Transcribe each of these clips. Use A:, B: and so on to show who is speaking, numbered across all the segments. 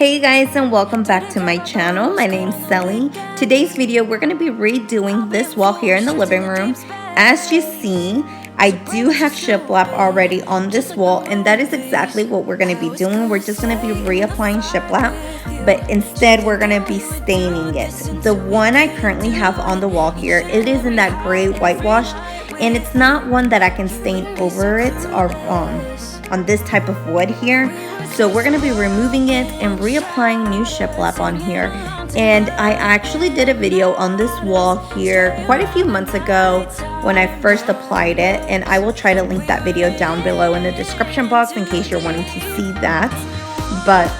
A: Hey guys, and welcome back to my channel. My name's Sally. Today's video, we're going to be redoing this wall here in the living room. As you see, I do have shiplap already on this wall, and that is exactly what we're going to be doing. We're just going to be reapplying shiplap, but instead we're going to be staining it. The one I currently have on the wall here, it is in that gray whitewashed, and it's not one that I can stain over it or on this type of wood here. So we're going to be removing it and reapplying new shiplap on here. And I actually did a video on this wall here quite a few months ago when I first applied it, and I will try to link that video down below in the description box in case you're wanting to see that. But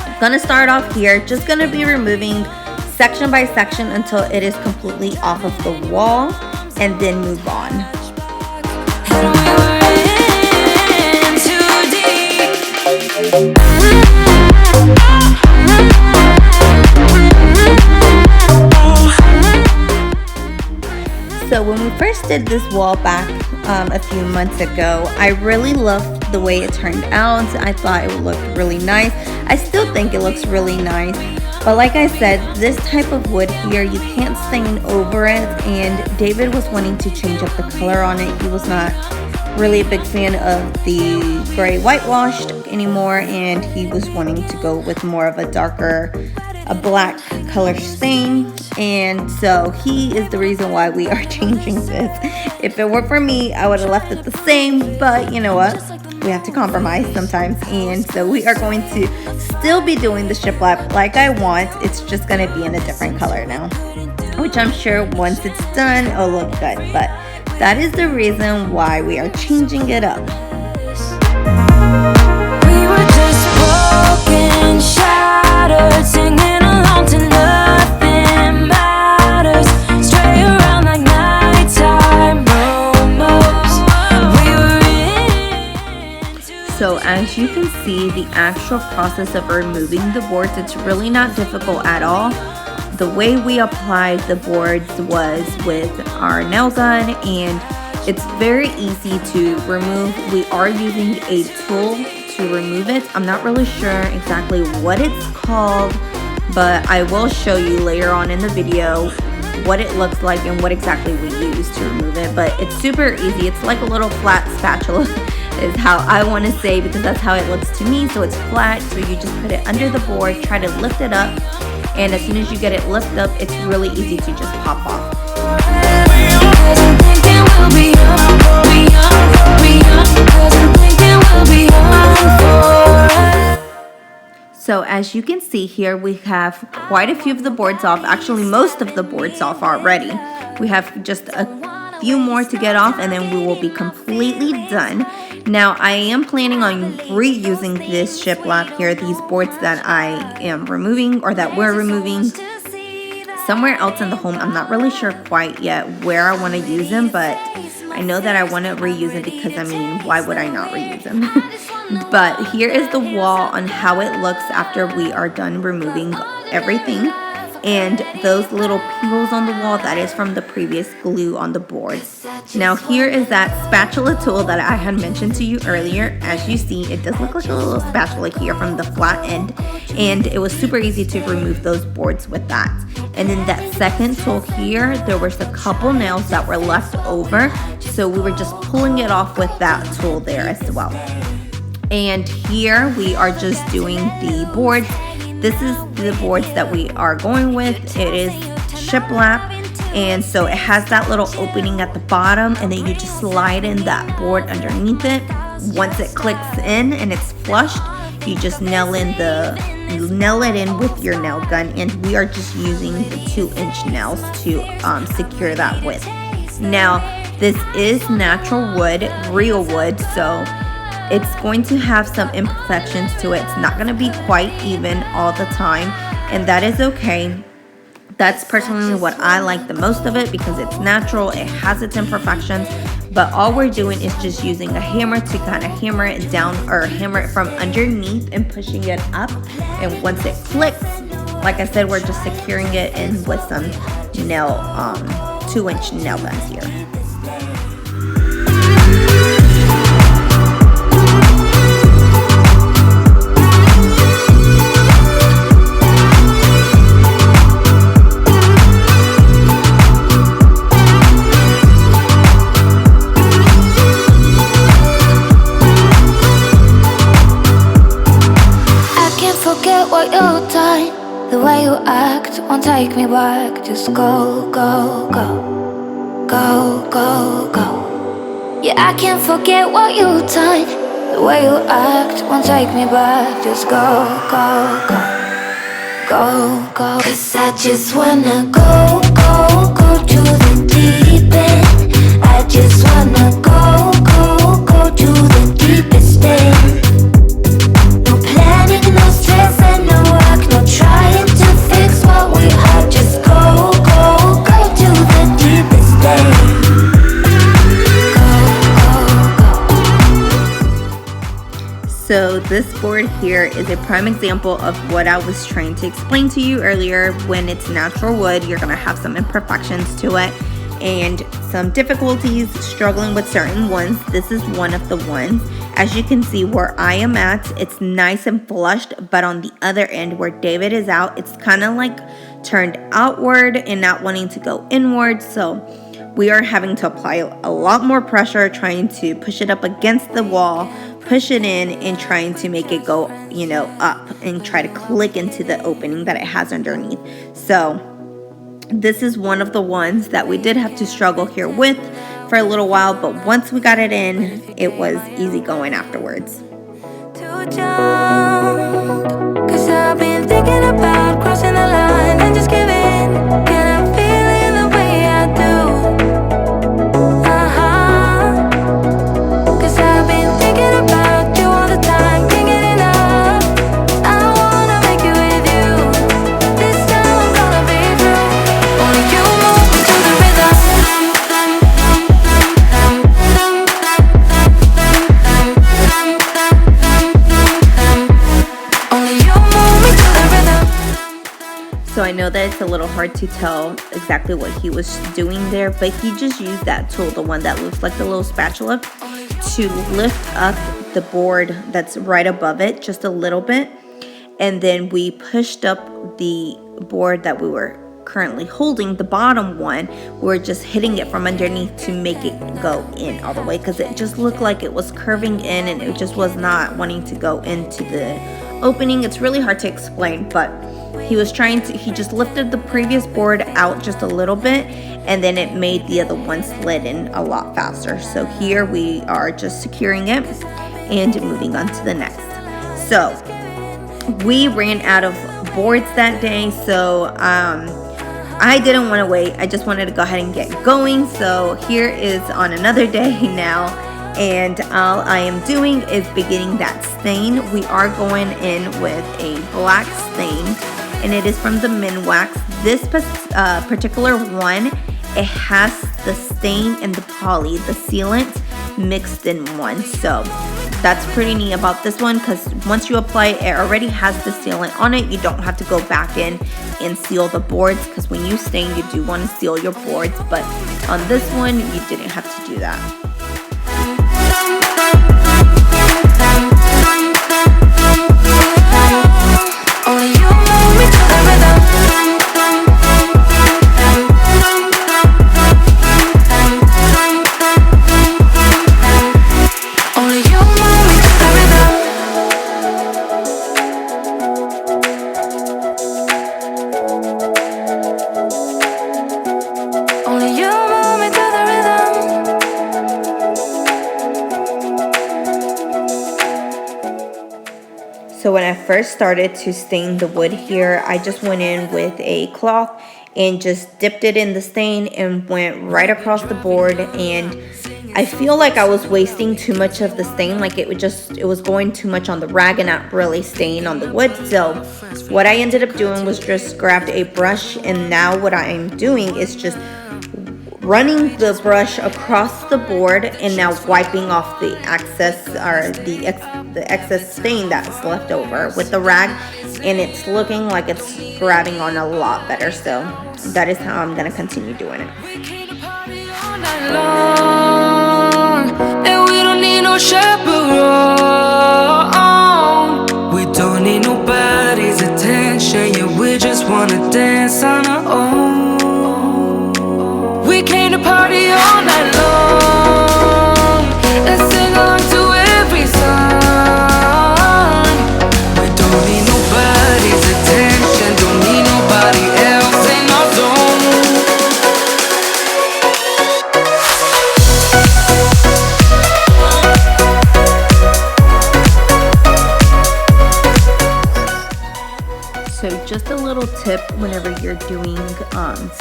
A: I'm gonna start off here, just gonna be removing section by section until it is completely off of the wall, and then move on. So when we first did this wall back a few months ago, I really loved the way it turned out. I thought it looked really nice. I still think it looks really nice. But like I said, this type of wood here, you can't stain over it. And David was wanting to change up the color on it. He was not really a big fan of the gray whitewashed anymore, and he was wanting to go with more of a darker, a black color stain. And so he is the reason why we are changing this. If it were for me, I would have left it the same, but you know what, we have to compromise sometimes. And so we are going to still be doing the shiplap like I want. It's just going to be in a different color now, which I'm sure once it's done it'll look good. But that is the reason why we are changing it up.
B: We were just broken, shattered, singing along to nothing matters. Stray around like nighttime rumors. We were
A: So as you can see, the actual process of removing the boards, it's really not difficult at all. The way we applied the boards was with our nail gun, and it's very easy to remove. We are using a tool to remove it. I'm not really sure exactly what it's called, but I will show you later on in the video what it looks like and what exactly we use to remove it. But it's super easy. It's like a little flat spatula is how I want to say, because that's how it looks to me. So it's flat, so you just put it under the board, try to lift it up, and as soon as you get it lifted up, it's really easy to just pop off. So as you can see here, we have quite a few of the boards off, actually most of the boards off already. We have just a few more to get off, and then we will be completely done. Now I am planning on reusing this shiplap here, these boards that I am removing, or that we're removing, somewhere else in the home. I'm not really sure quite yet where I want to use them, but I know that I want to reuse them because, I mean, why would I not reuse them? But here is the wall on how it looks after we are done removing everything. And those little peels on the wall, that is from the previous glue on the boards. Now here is that spatula tool that I had mentioned to you earlier. As you see, it does look like a little spatula here from the flat end, and it was super easy to remove those boards with that. And then that second tool here, there was a couple nails that were left over, so we were just pulling it off with that tool there as well. And here we are just doing the boards. This is the boards that we are going with. It is shiplap, and so it has that little opening at the bottom, and then you just slide in that board underneath it. Once it clicks in and it's flushed, you just nail it in with your nail gun, and we are just using the 2-inch nails to secure that with. Now this is natural wood, real wood, so it's going to have some imperfections to it. It's not going to be quite even all the time, and that is okay. That's personally what I like the most of it, because it's natural, it has its imperfections, but all we're doing is just using a hammer to kind of hammer it down, or hammer it from underneath and pushing it up. And once it clicks, like I said, we're just securing it in with some 2-inch nail guns here.
B: won't take me back. Just go, go, go. Go, go, go. Yeah, I can't forget what you've done. The way you act won't take me back. Just go, go, go. Go, go. 'Cause I just wanna go, go, go to the deep end. I just wanna go, go, go to the deepest end. No planning, no stress and no work. No trying to fix what we had. Just go, go, go to the deepest end.
A: So this board here is a prime example of what I was trying to explain to you earlier. When it's natural wood, you're gonna have some imperfections to it and some difficulties struggling with certain ones. This is one of the ones. As you can see where I am at, it's nice and flushed, but on the other end where David is out, it's kind of like turned outward and not wanting to go inward. So we are having to apply a lot more pressure, trying to push it up against the wall, push it in, and trying to make it go, up and try to click into the opening that it has underneath. So this is one of the ones that we did have to struggle here with for a little while, but once we got it in, it was easy going afterwards.
B: To jump, 'cause I've been thinking about crossing the line and just giving. And I'm feeling the way I do.
A: So I know that it's a little hard to tell exactly what he was doing there, but he just used that tool, the one that looks like the little spatula, to lift up the board that's right above it just a little bit. And then we pushed up the board that we were currently holding, the bottom one. We're just hitting it from underneath to make it go in all the way, because it just looked like it was curving in and it just was not wanting to go into the opening. It's really hard to explain, but he just lifted the previous board out just a little bit, and then it made the other one slid in a lot faster. So here we are just securing it and moving on to the next. So we ran out of boards that day, so I didn't want to wait. I just wanted to go ahead and get going. So here is on another day now, and all I am doing is beginning that stain. We are going in with a black stain, and it is from the Minwax. This particular one, it has the stain and the poly, the sealant, mixed in one. So that's pretty neat about this one, because once you apply it, it already has the sealant on it. You don't have to go back in and seal the boards, because when you stain, you do want to seal your boards, but on this one, you didn't have to do that. So when I first started to stain the wood here, I just went in with a cloth and just dipped it in the stain and went right across the board. And I feel like I was wasting too much of the stain, like it was going too much on the rag and not really staying on the wood. So what I ended up doing was just grabbed a brush, and now what I'm doing is just running the brush across the board and now wiping off the excess or the excess stain that's left over with the rag, and it's looking like it's grabbing on a lot better. So that is how I'm gonna continue doing it.
B: And we don't need no chaperone. We don't need nobody's attention. Yeah, we just wanna dance on our own. We came to party all night long and sing along to every song. We don't need nobody's attention, don't need nobody else.
A: just a little tip whenever you're doing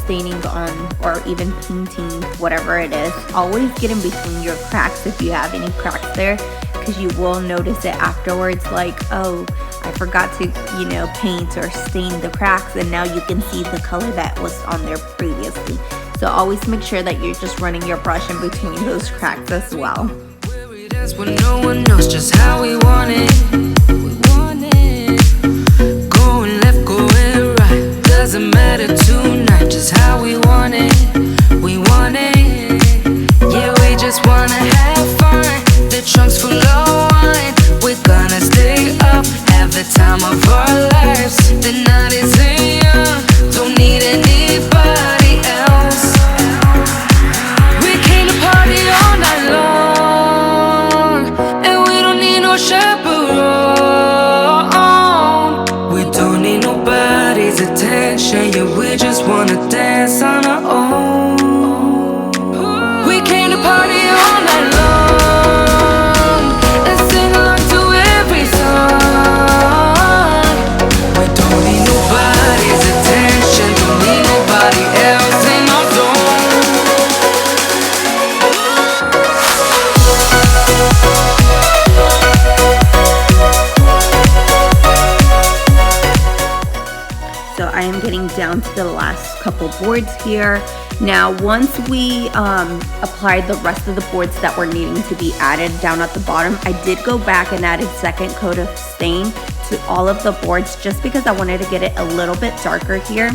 A: staining on or even painting, whatever it is, always get in between your cracks if you have any cracks there, because you will notice it afterwards, like, oh, I forgot to, paint or stain the cracks, and now you can see the color that was on there previously. So always make sure that you're just running your brush in between those cracks as well.
C: When no one knows just how we want it. Going left, going right, doesn't matter tonight, just how we want it. We want it. Yeah, we just wanna have fun. The trunk's full of wine. We're gonna stay up, have the time of our lives. The night is young, don't need anybody else. We came to party all night long, and we don't need no chaperone. We don't need nobody's attention, yeah, we just wanna dance on our own. We came to party all night long and sing along to every song. We don't need nobody's attention, don't need nobody else in our zone.
A: So I am getting down to the last couple boards here. Now, once we applied the rest of the boards that were needing to be added down at the bottom, I did go back and add a second coat of stain to all of the boards just because I wanted to get it a little bit darker here.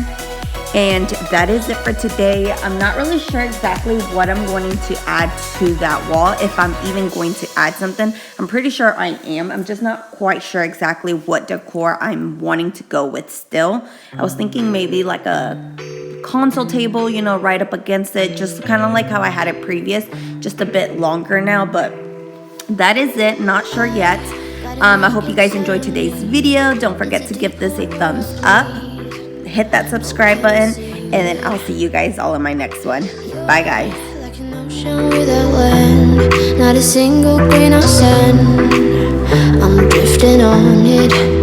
A: And that is it for today. I'm not really sure exactly what I'm going to add to that wall, if I'm even going to add something. I'm pretty sure I am. I'm just not quite sure exactly what decor I'm wanting to go with still. I was thinking maybe like a console table, right up against it, just kind of like how I had it previous, just a bit longer now, but that is it. Not sure yet. I hope you guys enjoyed today's video. Don't forget to give this a thumbs up. Hit that subscribe button, and then I'll see you guys all in my next one. Bye, guys.
B: Like an ocean without land, not a single grain of sand. I'm drifting on it.